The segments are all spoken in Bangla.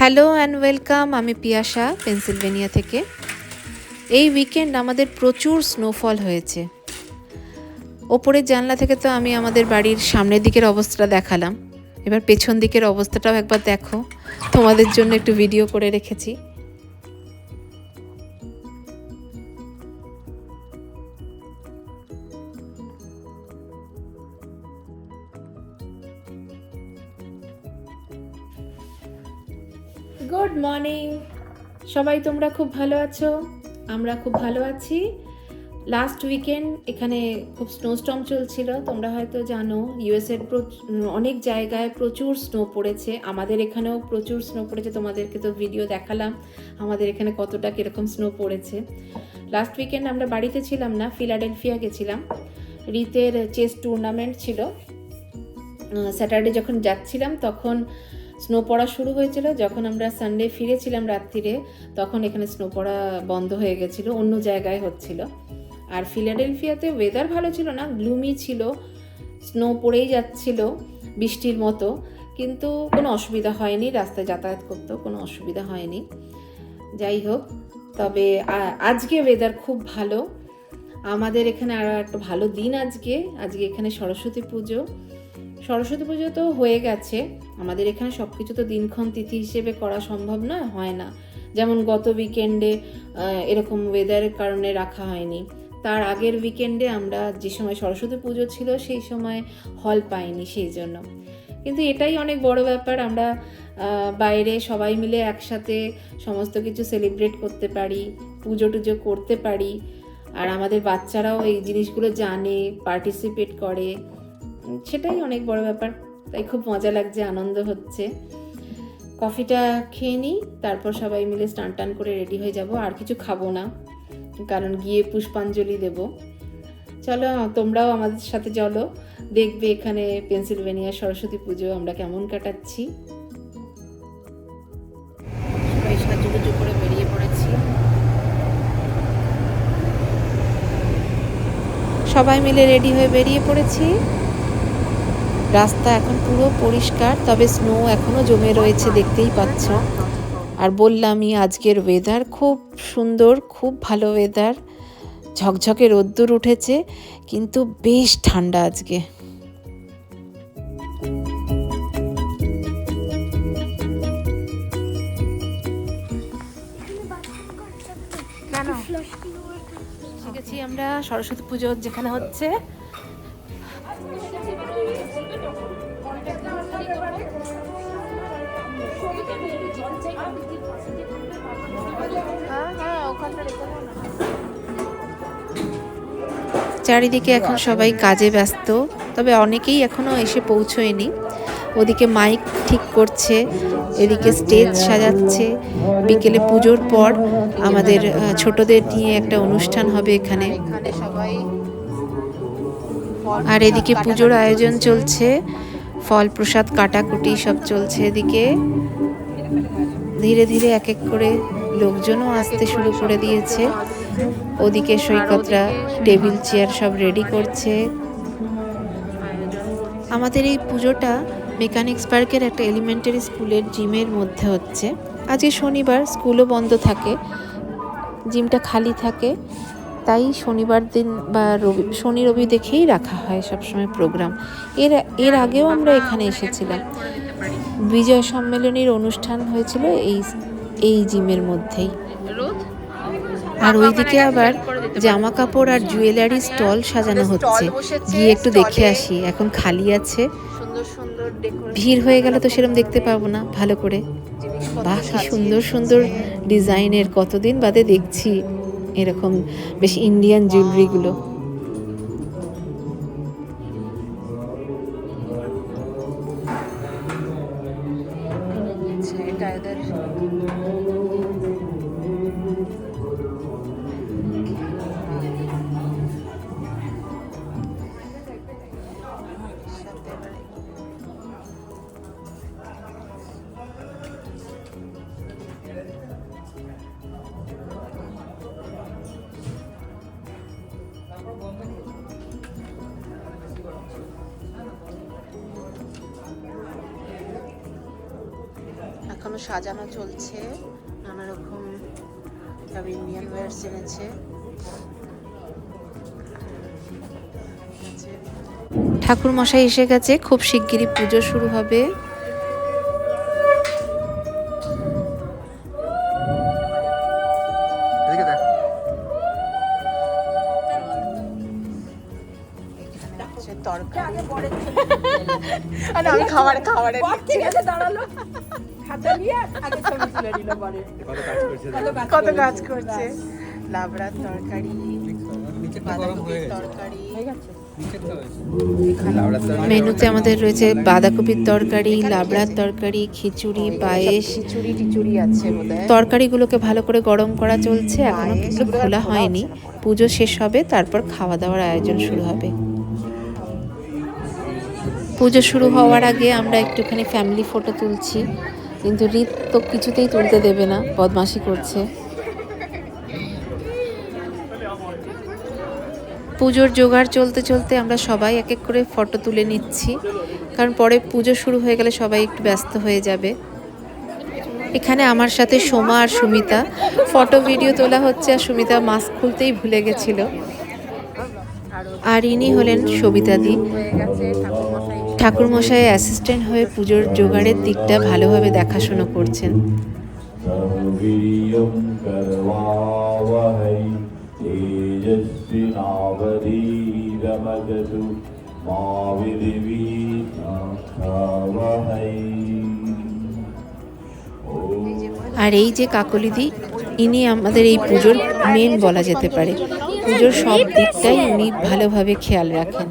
Hello and welcome. আমি পিয়াসা, পেনসিলভেনিয়া থেকে। এই উইকেন্ড আমাদের প্রচুর স্নোফল হয়েছে। ওপরের জানলা থেকে তো আমি আমাদের বাড়ির সামনের দিকের অবস্থাটা দেখালাম, এবার পেছন দিকের অবস্থাটাও একবার দেখো, তোমাদের জন্য একটু ভিডিও করে রেখেছি। গুড মর্নিং সবাই, তোমরা খুব ভালো আছো? আমরা খুব ভালো আছি। লাস্ট উইকেন্ড এখানে খুব স্নোস্টর্ম চলছিল, তোমরা হয়তো জানো ইউএসএর অনেক জায়গায় প্রচুর স্নো পড়েছে। আমাদের এখানেও প্রচুর স্নো পড়েছে, তোমাদেরকে তো ভিডিও দেখালাম আমাদের এখানে কতটা কীরকম স্নো পড়েছে। লাস্ট উইকেন্ড আমরা বাড়িতে ছিলাম না, ফিলাডেলফিয়া গেছিলাম। রিতের চেস টুর্নামেন্ট ছিল। স্যাটারডে যখন যাচ্ছিলাম তখন স্নো পড়া শুরু হয়েছিল। যখন আমরা সানডে ফিরেছিলাম রাত্রিরে তখন এখানে স্নো পড়া বন্ধ হয়ে গেছিলো, অন্য জায়গায় হচ্ছিল। আর ফিলাডেলফিয়াতে ওয়েদার ভালো ছিল না, গ্লুমি ছিল, স্নো পড়েই যাচ্ছিল বৃষ্টির মতো, কিন্তু কোনো অসুবিধা হয়নি, রাস্তায় যাতায়াত করতেও কোনো অসুবিধা হয়নি। যাই হোক, তবে আজকে ওয়েদার খুব ভালো। আমাদের এখানে আরও একটা ভালো দিন আজকে এখানে সরস্বতী পুজো। সরস্বতী পুজো তো হয়ে গেছে, আমাদের এখানে সব কিছু তো দিনক্ষণ তিথি হিসেবে করা সম্ভব নয়, হয় না। যেমন গত উইকেন্ডে এরকম ওয়েদারের কারণে রাখা হয়নি। তার আগের উইকেন্ডে আমরা যে সময় সরস্বতী পুজো ছিল সেই সময় হল পাইনি, সেই জন্য। কিন্তু এটাই অনেক বড় ব্যাপার, আমরা বাইরে সবাই মিলে একসাথে সমস্ত কিছু সেলিব্রেট করতে পারি, পুজো টুজো করতে পারি। আর আমাদের বাচ্চারাও এই জিনিসগুলো জানে, পার্টিসিপেট করে, সেটাই অনেক বড় ব্যাপার। তাই খুব মজা লাগছে, আনন্দ হচ্ছে। কফিটা খেয়ে নিই, তারপর সবাই মিলে স্নান টান করে রেডি হয়ে যাব। আর কিছু খাবো না, কারণ গিয়ে পুষ্পাঞ্জলি দেব। চলো তোমরাও আমাদের সাথে চলো, দেখবে এখানে পেনসিলভেনিয়া সরস্বতী পুজো আমরা কেমন কাটাচ্ছি। সবাই সাজুগুজু করে বেরিয়ে পড়েছি, সবাই মিলে রেডি হয়ে বেরিয়ে পড়েছি। রাস্তা এখন পুরো পরিষ্কার, তবে স্নো এখনও জমে রয়েছে, দেখতেই পাচ্ছ। আর বললামই আজকের ওয়েদার খুব সুন্দর, খুব ভালো ওয়েদার। ঝকঝকে রোদ্দুর উঠেছে, কিন্তু বেশ ঠান্ডা আজকে। শিখেছি আমরা সরস্বতী পুজো যেখানে হচ্ছে। চারিদিকে এখন সবাই কাজে ব্যস্ত, তবে অনেকেই এখনো এসে পৌঁছয়নি। ওদিকে মাইক ঠিক করছে, এদিকে স্টেজ সাজাচ্ছে। বিকেলে পুজোর পর আমাদের ছোটদের নিয়ে একটা অনুষ্ঠান হবে এখানে। আর এদিকে পুজোর আয়োজন চলছে, ফল প্রসাদ কাটাকুটি সব চলছে। এদিকে ধীরে ধীরে এক এক করে লোকজনও আসতে শুরু করে দিয়েছে। ওদিকে সৈকতরা টেবিল চেয়ার সব রেডি করছে। আমাদের এই পুজোটা মেকানিক্স পার্কের একটা এলিমেন্টারি স্কুলের জিমের মধ্যে হচ্ছে। আজকে শনিবার, স্কুলও বন্ধ থাকে, জিমটা খালি থাকে, তাই শনিবার দিন বা শনি রবি দেখেই রাখা হয় সবসময় প্রোগ্রাম। এর আগেও আমরা এখানে এসেছিলাম, বিজয় সম্মেলনীর অনুষ্ঠান হয়েছিল এই জিমের মধ্যেই। আর ওইদিকে আবার জামা কাপড় আর জুয়েলারি স্টল সাজানো হচ্ছে, গিয়ে একটু দেখে আসি। এখন খালি আছে, ভিড় হয়ে গেলে তো সেরকম দেখতে পাবো না ভালো করে। বাহ, কি সুন্দর সুন্দর ডিজাইনের, কতদিন বাদে দেখছি এরকম বেশ ইন্ডিয়ান জুয়েলারিগুলো। এখনো সাজানো চলছে, নানা রকম সব ইন্ডিয়ান ওয়্যার্স এনেছে। ঠাকুর মশাই এসে গেছে, খুব শিগগিরই পুজো শুরু হবে। তরকারি আমি খাবারের কত কাজ করছে। লাবড়ার তরকারি, মেনুতে আমাদের রয়েছে বাঁধাকপির তরকারি, লাবড়ার তরকারি, খিচুড়ি, পায়েস, খিচুড়ি আছে বোধহয়। তরকারিগুলোকে ভালো করে গরম করা চলছে, এখনো কিন্তু খোলা হয়নি। পুজো শেষ হবে, তারপর খাওয়া দাওয়ার আয়োজন শুরু হবে। পুজো শুরু হওয়ার আগে আমরা একটুখানি ফ্যামিলি ফটো তুলছি, কিন্তু রীত তো কিছুতেই তুলতে দেবে না, বদমাশি করছে। পুজোর জোগাড় চলতে চলতে আমরা সবাই এক এক করে ফটো তুলে নিচ্ছি, কারণ পরে পুজো শুরু হয়ে গেলে সবাই একটু ব্যস্ত হয়ে যাবে। এখানে আমার সাথে সোমা আর সুমিতা ফটো ভিডিও তোলা হচ্ছে, আর সুমিতা মাস্ক খুলতেই ভুলে গেছিল। আর ইনি হলেন সবিতাদি, ঠাকুরমশাই অ্যাসিস্ট্যান্ট হয়ে পুজোর জোগাড়ের দিকটা ভালোভাবে দেখাশোনা করছেন। আর এই যে কাকলিদি, ইনি আমাদের এই পুজোর মেন বলা যেতে পারে। পুজোর সব দিকটাই উনি ভালোভাবে খেয়াল রাখেন।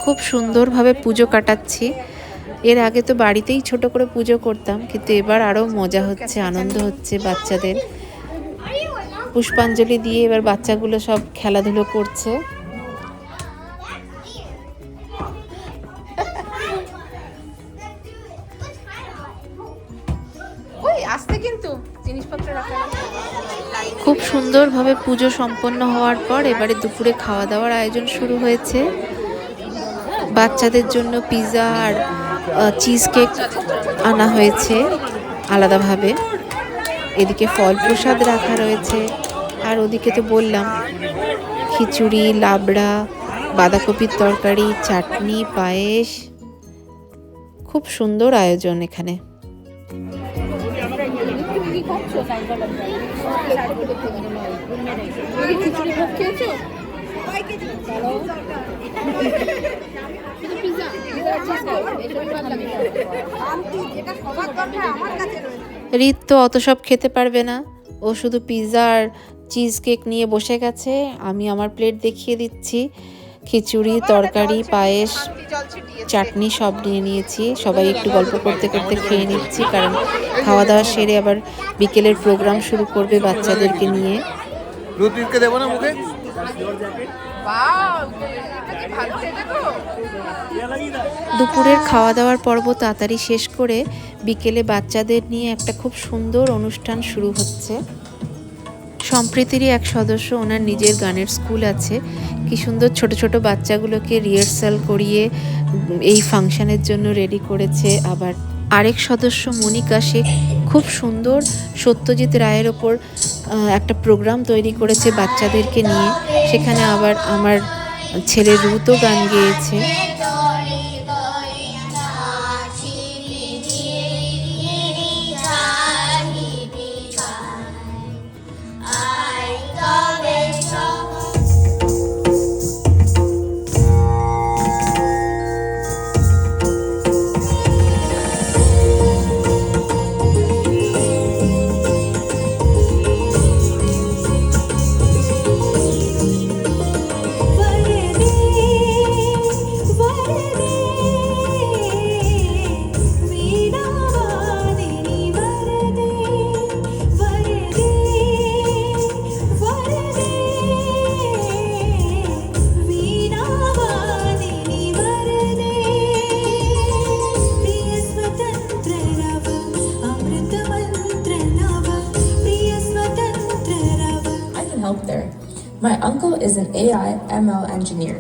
খুব সুন্দরভাবে পুজো কাটাচ্ছি। এর আগে তো বাড়িতেই ছোট করে পুজো করতাম, কিন্তু এবার আরও মজা হচ্ছে, আনন্দ হচ্ছে বাচ্চাদের। পুষ্পাঞ্জলি দিয়ে এবার বাচ্চাগুলো সব খেলাধুলো করছে। খুব সুন্দরভাবে পুজো সম্পন্ন হওয়ার পর এবারে দুপুরে খাওয়া দাওয়ার আয়োজন শুরু হয়েছে। বাচ্চাদের জন্য পিৎজা আর চিজ কেক আনা হয়েছে আলাদাভাবে। এদিকে ফল প্রসাদ রাখা রয়েছে, আর ওদিকে তো বললাম খিচুড়ি, লাবড়া, বাঁধাকপির তরকারি, চাটনি, পায়েস। খুব সুন্দর আয়োজন এখানে। রীত তো অত সব খেতে পারবে না, ও শুধু পিৎজা আর চিজ কেক নিয়ে বসে গেছে। আমি আমার প্লেট দেখিয়ে দিচ্ছি, খিচুড়ি, তরকারি, পায়েস, চাটনি সব নিয়ে নিয়েছি। সবাই একটু গল্প করতে করতে খেয়ে নিচ্ছি, কারণ খাওয়া দাওয়া সেরে আবার বিকেলের প্রোগ্রাম শুরু করবে বাচ্চাদেরকে নিয়ে। দুপুরের খাওয়া দাওয়ার পর্ব তাড়াতাড়ি শেষ করে বিকেলে বাচ্চাদের নিয়ে একটা খুব সুন্দর অনুষ্ঠান শুরু হচ্ছে। সম্প্রীতিরই এক সদস্য, ওনার নিজের গানের স্কুল আছে, কি সুন্দর ছোট ছোট বাচ্চাগুলোকে রিহার্সাল করিয়ে এই ফাংশনের জন্য রেডি করেছে। আবার আরেক সদস্য মনিকা, সে খুব সুন্দর সত্যজিৎ রায়ের ওপর একটা প্রোগ্রাম তৈরি করেছে বাচ্চাদেরকে নিয়ে। সেখানে আবার আমার ছেলে রুতও গান গেয়েছে। is an AI ML engineer.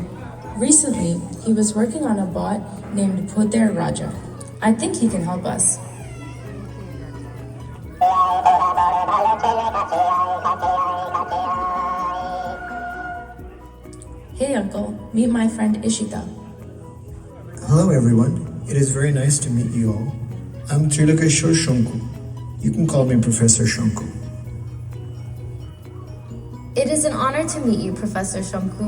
Recently, he was working on a bot named Puter Raja. I think he can help us. Hey uncle, meet my friend Ishita. Hello everyone, it is very nice to meet you all. I'm Trilakeshwar Shanku. You can call me Professor Shanku. It is an honor to meet you, Professor Shanku.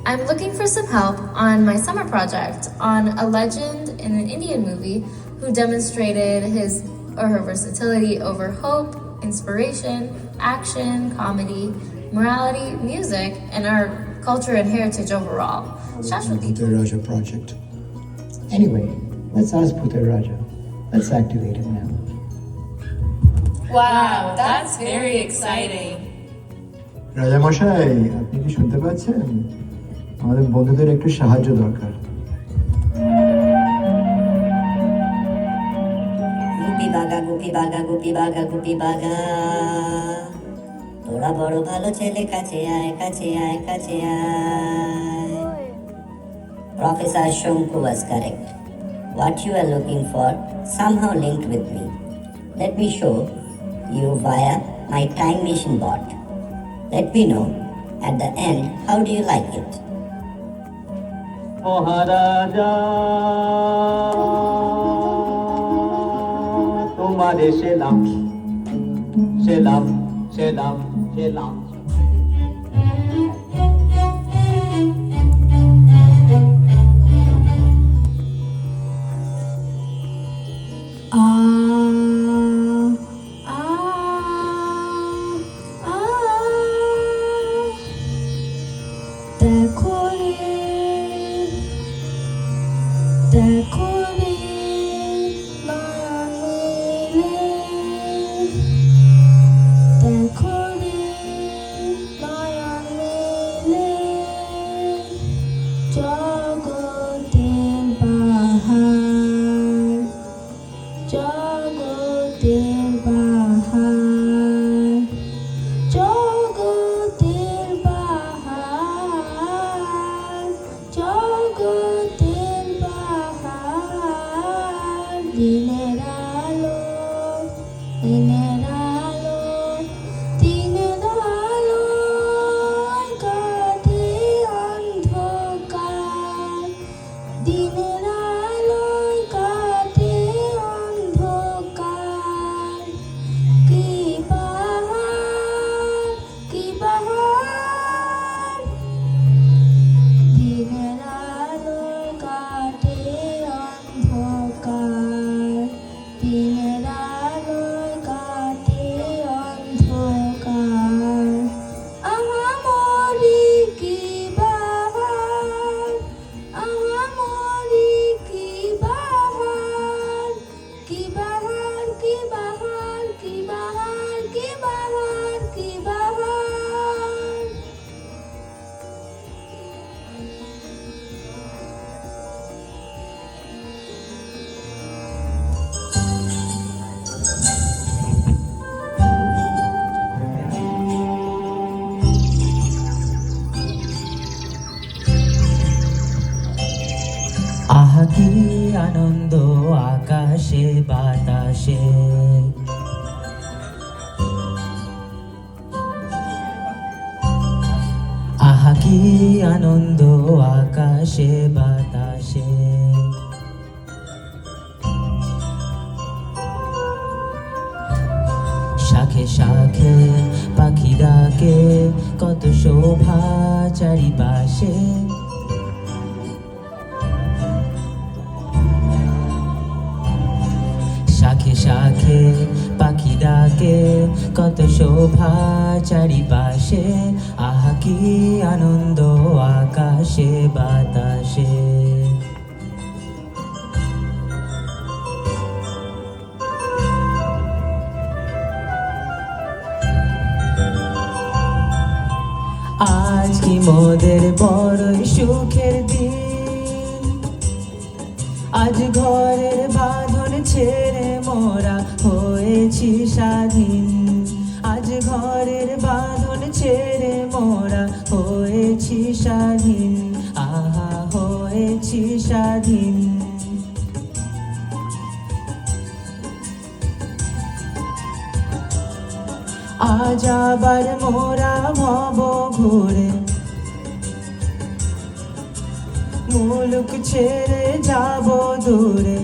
I'm looking for some help on my summer project on a legend in an Indian movie who demonstrated his or her versatility over hope, inspiration, action, comedy, morality, music, and our culture and heritage overall. Shashwati. Puter Raja project. Anyway, let's ask Puter Raja. Let's activate him now. Wow, that's very exciting. রাজা মশাই, আপনি কি শুনতে পাচ্ছেন? আমাদের বন্ধুদের একটু সাহায্য দরকার। গুপি বাগা গুপি বাগা গুপি বাগা গুপি বাগা, তোরা বড় ভালো ছেলে, কাছে আয় কাছে আয় কাছে আয়। Professor Shanku was correct. What you are looking for somehow linked with me. Let me show you via my time machine bot. Let me know at the end how do you like it. মহারাজা তোমারে সেলাম সেলাম সেলাম সেলাম। আহা কি আনন্দ আকাশে বাতাসে, আহা কি আনন্দ আকাশে বাতাসে। শাখে শাখে পাখি ডাকে, কত শোভা চারিপাশে। শাখে শাখে পাখি ডাকে, কত শোভা চারিপাশে। আহা কি আনন্দ আকাশে বাতাসে। আজ কি মোদের বড়ই সুখের দিন, আজ ঘরের বাঁধন ছেড়ে মোরা হয়েছি স্বাধীন। আজ ঘরের বাঁধন ছেড়ে মোরা হয়েছি স্বাধীন, আহা হয়েছি স্বাধীন। আজ আবার মোরা ভব ঘুরে মুলুক ছেড়ে যাব দূরে,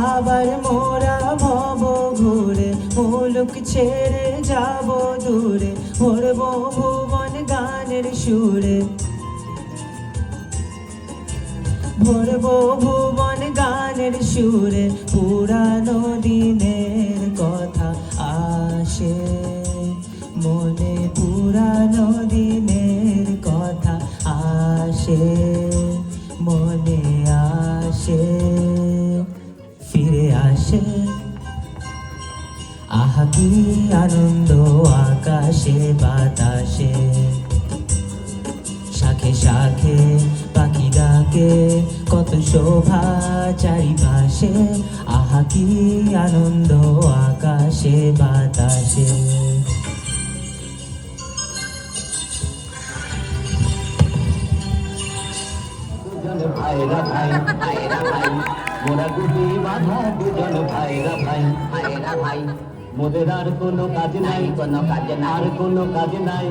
আবার মোরা ভব ঘুরে মুলুক ছেড়ে যাব দূরে, ভরব ভুবন গানের সুরে, ভরব ভুবন গানের সুরে। পুরানো দিনের কথা আসে মনে, পুরানো দিনের কথা আসে মনে, আসে ফিরে আসে। আহা কি আনন্দ আকাশে বাতাসে, শাখে শাখে পাখি ডাকে কত শোভা চারিপাশে, আহা কি আনন্দ আকাশে বাতাসে। ভাইরা ভাই, ভাইরা ভাই, মোরা গুটি বাঁধা দুজন ভাইরা ভাই, ভাইরা ভাই, মোদের আর কোনো কাজ নাই, কোনো কাজ নাই, আর কোনো কাজ নাই।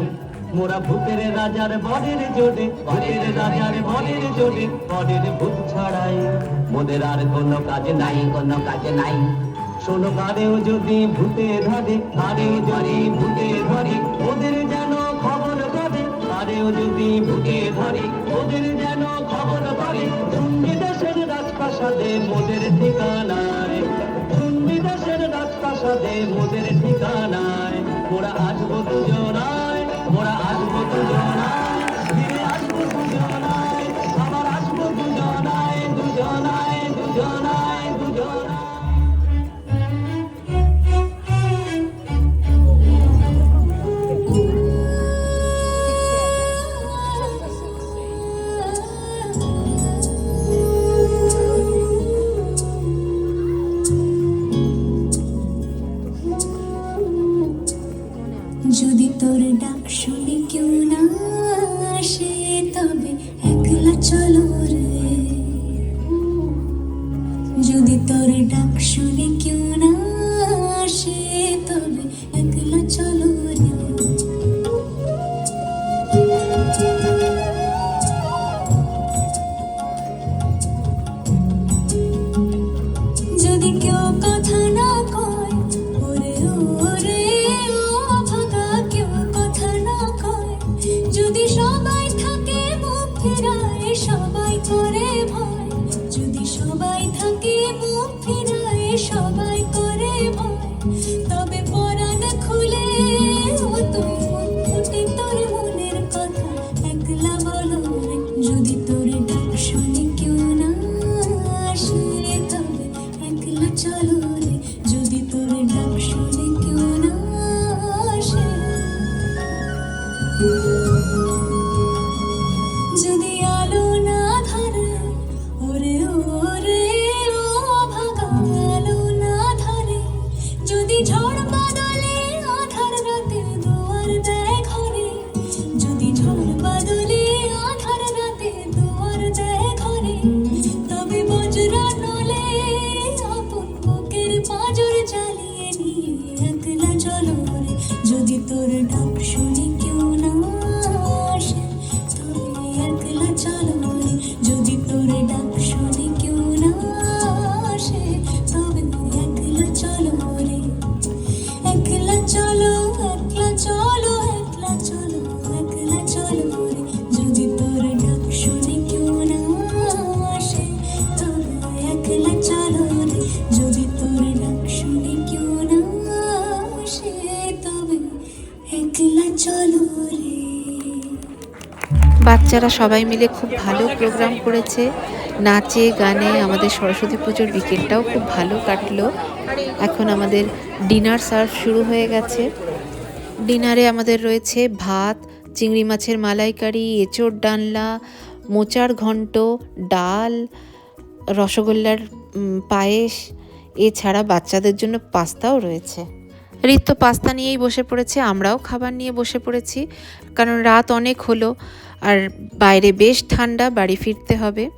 মোরা ভূতের রাজার বরের জোরে, ভূতের রাজার বরের জোরে, বরের ভূত ছাড়াই। মোদের আর কোনো কাজ নাই, কোনো কাজ নাই। শোনো কারেও যদি ভূতে ধরে, কারেও যদি ভূতে ধরে, ওদের যেন খবর করে, কারেও যদি ভূতে ধরে, ওদের যেন খবর করে। শুনবি দেশের রাজপ্রাসাদে মোদের ঠিকানায়, শুনবি দেশের রাজপ্রাসাদে মোদের ঠিকানায়। মোরা আসবো দুজনায়, মোরা আসবো দুজনায়, ফিরে আসবো দুজনায়, আবার আসবো দুজনায়, দুজনায়, দুজনায়, দুজনায়। যদি তোর ডাক শুনে কেউ না আসে তবে একলা চলো রে, যদি তোর ডাক শুনে কেউ না আসে তবে একলা চলো রে। যদি কেউ কথা না কয়, ওরে ওরে ও ভাগা, কেউ কথা না কয়, যদি সবাই থাকে মুখ ফেরায়, সবাই করে ভয়, যদি সবাই থাকে মুখ ফেরায়, সবাই করে ভয়, তবে পরাণ খুলে ও তুই মন ফুটে তোর মনের কথা একলা বলো রে। যদি তোর ডাক শুনে কেউ না আসে তবে একলা চলো রে, যদি তোর ডাক শুনে কেউ না আসে। যদি আলো না ধরে, ওরে ওরে ও ভাগা, আলো না ধরে, যদি ঝড় বাদলে আধার রাতে দুয়ার দেয় ঘরে, যদি ঝড় বাদলে আধার রাতে দুয়ার দেয় ঘরে, তবে বজ্রা নলে আপন বুকের পাঁজর জ্বালিয়ে নিয়ে একলা চলো রে। যদি তোর ডাক শুনে কেউ না আসে তবে একলা চলো রে, যদি তোর ডাক শুনে কেউ না আসে তবে একলা চলো রে। একলা চলো, একলা চলো, একলা চলো, একলা চলো রে, যদি তোর ডাক শুনে কেউ না আসে তবে একলা চলো রে, যদি তোর ডাক শুনে কেউ না আসে তবে একলা চলো রে। বাচ্চারা সবাই মিলে খুব ভালো প্রোগ্রাম করেছে, নাচে গানে আমাদের সরস্বতী পুজোর উইকেন্ডটাও খুব ভালো কাটলো। এখন আমাদের ডিনার সার্ভ শুরু হয়ে গেছে। ডিনারে আমাদের রয়েছে ভাত, চিংড়ি মাছের মালাইকারি, এঁচোড় ডালনা, মোচার ঘন্ট, ডাল, রসগোল্লার পায়েস, এছাড়া বাচ্চাদের জন্য পাস্তাও রয়েছে। ঋত তো পাস্তা নিয়েই বসে পড়েছে, আমরাও খাবার নিয়ে বসে পড়েছি, কারণ রাত অনেক হলো আর বাইরে বেশ ঠান্ডা, বাড়ি ফিরতে হবে।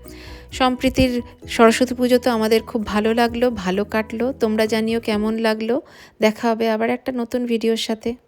সম্প্রীতির সরস্বতী পুজো তো আমাদের খুব ভালো লাগলো, ভালো কাটলো। তোমরা জানিও কেমন লাগলো। দেখা হবে আবার একটা নতুন ভিডিওর সাথে।